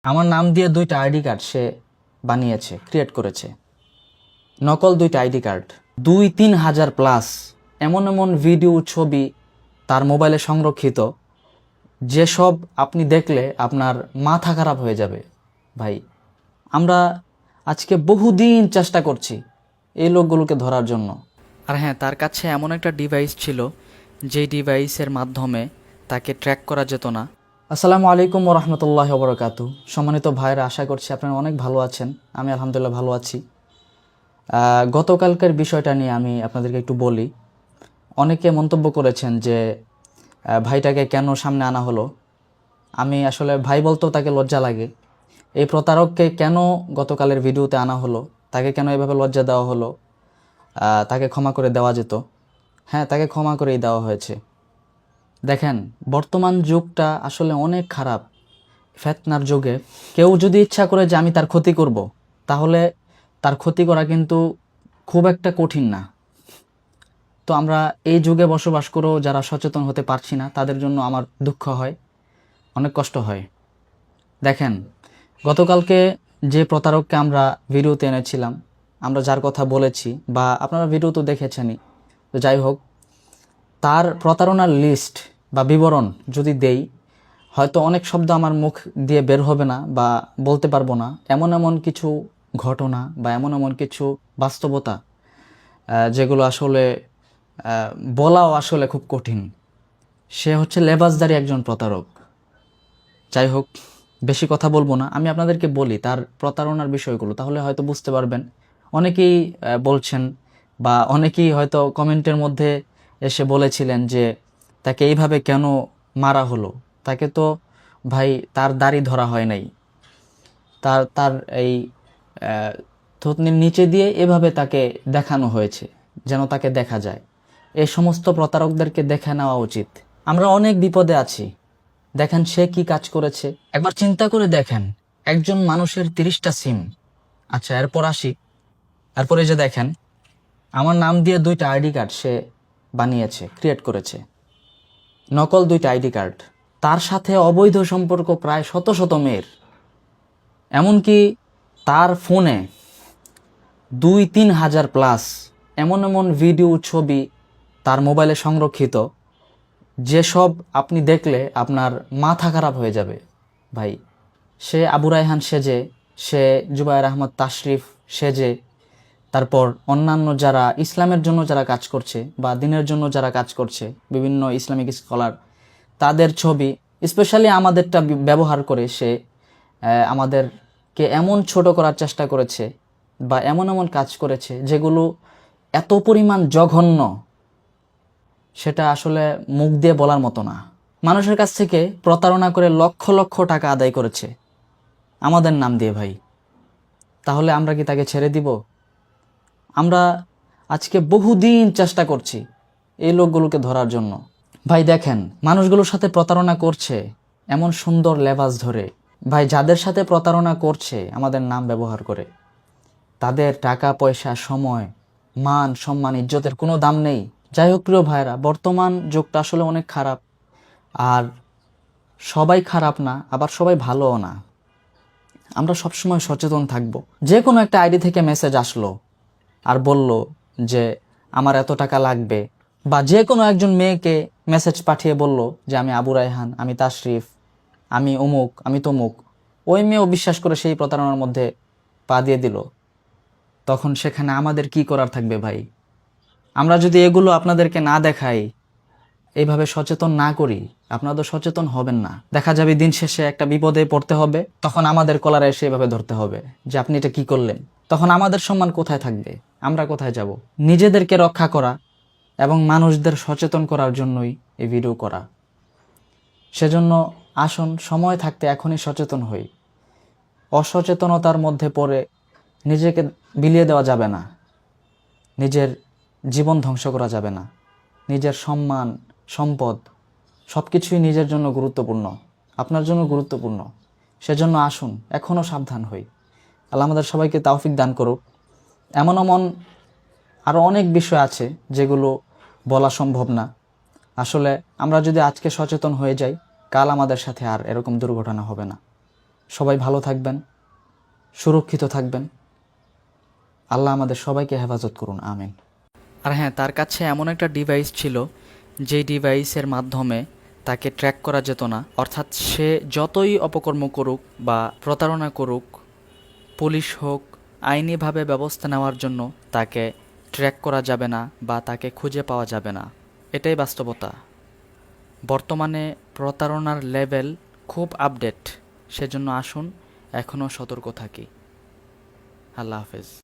আমার নাম দিয়ে দুইটা আইডি কার্ড সে বানিয়েছে, ক্রিয়েট করেছে। নকল দুইটা আইডি কার্ড, 2-3 হাজার প্লাস এমন এমন ভিডিও ছবি তার মোবাইলে সংরক্ষিত, যেসব আপনি দেখলে আপনার মাথা খারাপ হয়ে যাবে। ভাই, আমরা আজকে বহুদিন চেষ্টা করছি এই লোকগুলোকে ধরার জন্য। আর হ্যাঁ, তার কাছে এমন একটা ডিভাইস ছিল যেই ডিভাইসের মাধ্যমে তাকে ট্র্যাক করা যেত না। আসসালামু আলাইকুম রহমতুল্লাহ বরকাতু। সম্মানিত ভাইরা, আশা করছি আপনারা অনেক ভালো আছেন। আমি আলহামদুলিল্লাহ ভালো আছি। গতকালকের বিষয়টা নিয়ে আমি আপনাদেরকে একটু বলি। অনেকে মন্তব্য করেছেন যে ভাইটাকে কেন সামনে আনা হলো। আমি আসলে ভাই বলতেও তাকে লজ্জা লাগে। এই প্রতারককে কেন গতকালের ভিডিওতে আনা হলো, তাকে কেন এভাবে লজ্জা দেওয়া হলো, তাকে ক্ষমা করে দেওয়া যেত। হ্যাঁ, তাকে ক্ষমা করেই দেওয়া হয়েছে। দেখেন, বর্তমান যুগটা আসলে অনেক খারাপ। ফেতনার যুগে কেউ যদি ইচ্ছা করে যে আমি তার ক্ষতি করব, তাহলে তার ক্ষতি করা কিন্তু খুব একটা কঠিন না। তো আমরা এই যুগে বসবাস করেও যারা সচেতন হতে পারছি না, তাদের জন্য আমার দুঃখ হয়, অনেক কষ্ট হয়। দেখেন, গতকালকে যে প্রতারককে আমরা ভিডিওতে এনেছিলাম, আমরা যার কথা বলেছি, বা আপনারা ভিডিও তো দেখেছেনই, তো যাই হোক, তার প্রতারণার লিস্ট বা বিবরণ যদি দেই, হয়তো অনেক শব্দ আমার মুখ দিয়ে বের হবে না বা বলতে পারবো না। এমন এমন কিছু ঘটনা বা এমন এমন কিছু বাস্তবতা যেগুলো আসলে বলাও আসলে খুব কঠিন। সে হচ্ছে লেবাসদারি একজন প্রতারক। যাই হোক, বেশি কথা বলবো না, আমি আপনাদেরকে বলি তার প্রতারণার বিষয়গুলো, তাহলে হয়তো বুঝতে পারবেন। অনেকেই বলছেন বা অনেকেই হয়তো কমেন্টের মধ্যে এসে বলেছিলেন যে তাকে এইভাবে কেন মারা হলো। তাকে তো ভাই তার দাড়ি ধরা হয় নাই, তার তার এই থুতনির নিচে দিয়ে এভাবে তাকে দেখানো হয়েছে যেন তাকে দেখা যায়। এই সমস্ত প্রতারকদেরকে দেখে নেওয়া উচিত। আমরা অনেক বিপদে আছি। দেখেন সে কি কাজ করেছে, একবার চিন্তা করে দেখেন। একজন মানুষের 30টা সিম। আচ্ছা, এরপর আসি। এরপরে যে দেখেন, আমার নাম দিয়ে দুইটা আইডি কার্ড সে বানিয়েছে, ক্রিয়েট করেছে। নকল দুইটা আইডি কার্ড, তার সাথে অবৈধ সম্পর্ক প্রায় শত শত মেয়ের। এমনকি তার ফোনে 2-3 হাজার প্লাস এমন এমন ভিডিও ছবি তার মোবাইলে সংরক্ষিত, যেসব আপনি দেখলে আপনার মাথা খারাপ হয়ে যাবে। ভাই, সে আবু রায়হান সেজে, সে জুবায়ের আহমদ তাশরিফ সেজে, তারপর অন্যান্য যারা ইসলামের জন্য যারা কাজ করছে বা দিনের জন্য যারা কাজ করছে, বিভিন্ন ইসলামিক স্কলার, তাদের ছবি স্পেশালি আমাদেরটা ব্যবহার করে সে আমাদেরকে এমন ছোট করার চেষ্টা করেছে বা এমন এমন কাজ করেছে যেগুলো এত পরিমাণ জঘন্য, সেটা আসলে মুখ দিয়ে বলার মতো না। মানুষের কাছ থেকে প্রতারণা করে লক্ষ লক্ষ টাকা আদায় করেছে আমাদের নাম দিয়ে। ভাই, তাহলে আমরা কি তাকে ছেড়ে দিব? আমরা আজকে বহুদিন চেষ্টা করছি এই লোকগুলোকে ধরার জন্য। ভাই দেখেন, মানুষগুলোর সাথে প্রতারণা করছে এমন সুন্দর লেবাস ধরে। ভাই, যাদের সাথে প্রতারণা করছে আমাদের নাম ব্যবহার করে, তাদের টাকা পয়সা, সময়, মান সম্মান, ইজ্জতের কোনো দাম নেই। যাই হোক প্রিয় ভাইরা, বর্তমান যুগটা আসলে অনেক খারাপ। আর সবাই খারাপ না, আবার সবাই ভালোও না। আমরা সবসময় সচেতন থাকব। যে কোনো একটা আইডি থেকে মেসেজ আসলো আর বলল যে আমার এত টাকা লাগবে, বা যে কোনো একজন মেয়েকে মেসেজ পাঠিয়ে বলল যে আমি আবু রায়হান, আমি তাশরিফ, আমি অমুক, আমি তমুক, ওই মেয়েও বিশ্বাস করে সেই প্রতারণার মধ্যে পা দিয়ে দিল, তখন সেখানে আমাদের কি করার থাকবে ভাই? আমরা যদি এগুলো আপনাদেরকে না দেখাই, এইভাবে সচেতন না করি, আপনারা তো সচেতন হবেন না। দেখা যাবে দিন শেষে একটা বিপদে পড়তে হবে, তখন আমাদের কলারে এসে এভাবে ধরতে হবে যে আপনি এটা কি করলেন। তখন আমাদের সম্মান কোথায় থাকবে? আমরা কোথায় যাব? নিজেদেরকে রক্ষা করা এবং মানুষদের সচেতন করার জন্যই এই ভিডিও করা। সেজন্য আসুন সময় থাকতে এখনই সচেতন হই। অসচেতনতার মধ্যে পড়ে নিজেকে বিলিয়ে দেওয়া যাবে না, নিজের জীবন ধ্বংস করা যাবে না। নিজের সম্মান, সম্পদ সব কিছুই নিজের জন্য গুরুত্বপূর্ণ, আপনার জন্য গুরুত্বপূর্ণ। সেজন্য আসুন এখনও সাবধান হই। আল্লাহ আমাদের সবাইকে তাওফিক দান করুক। এমন এমন আরও অনেক বিষয় আছে যেগুলো বলা সম্ভব না। আসলে আমরা যদি আজকে সচেতন হয়ে যাই, কাল আমাদের সাথে আর এরকম দুর্ঘটনা হবে না। সবাই ভালো থাকবেন, সুরক্ষিত থাকবেন। আল্লাহ আমাদের সবাইকে হেফাজত করুন, আমিন। আর হ্যাঁ, তার কাছে এমন একটা ডিভাইস ছিল যেই ডিভাইসের মাধ্যমে তাকে ট্র্যাক করা যেত না, অর্থাৎ সে যতই অপকর্ম করুক বা প্রতারণা করুক, পুলিশ হোক, আইনিভাবে ব্যবস্থা নেওয়ার জন্য তাকে ট্র্যাক করা যাবে না বা তাকে খুঁজে পাওয়া যাবে না। এটাই বাস্তবতা। বর্তমানে প্রতারণার লেভেল খুব আপডেট, সেজন্য আসুন এখনও সতর্ক থাকি। আল্লাহ হাফেজ।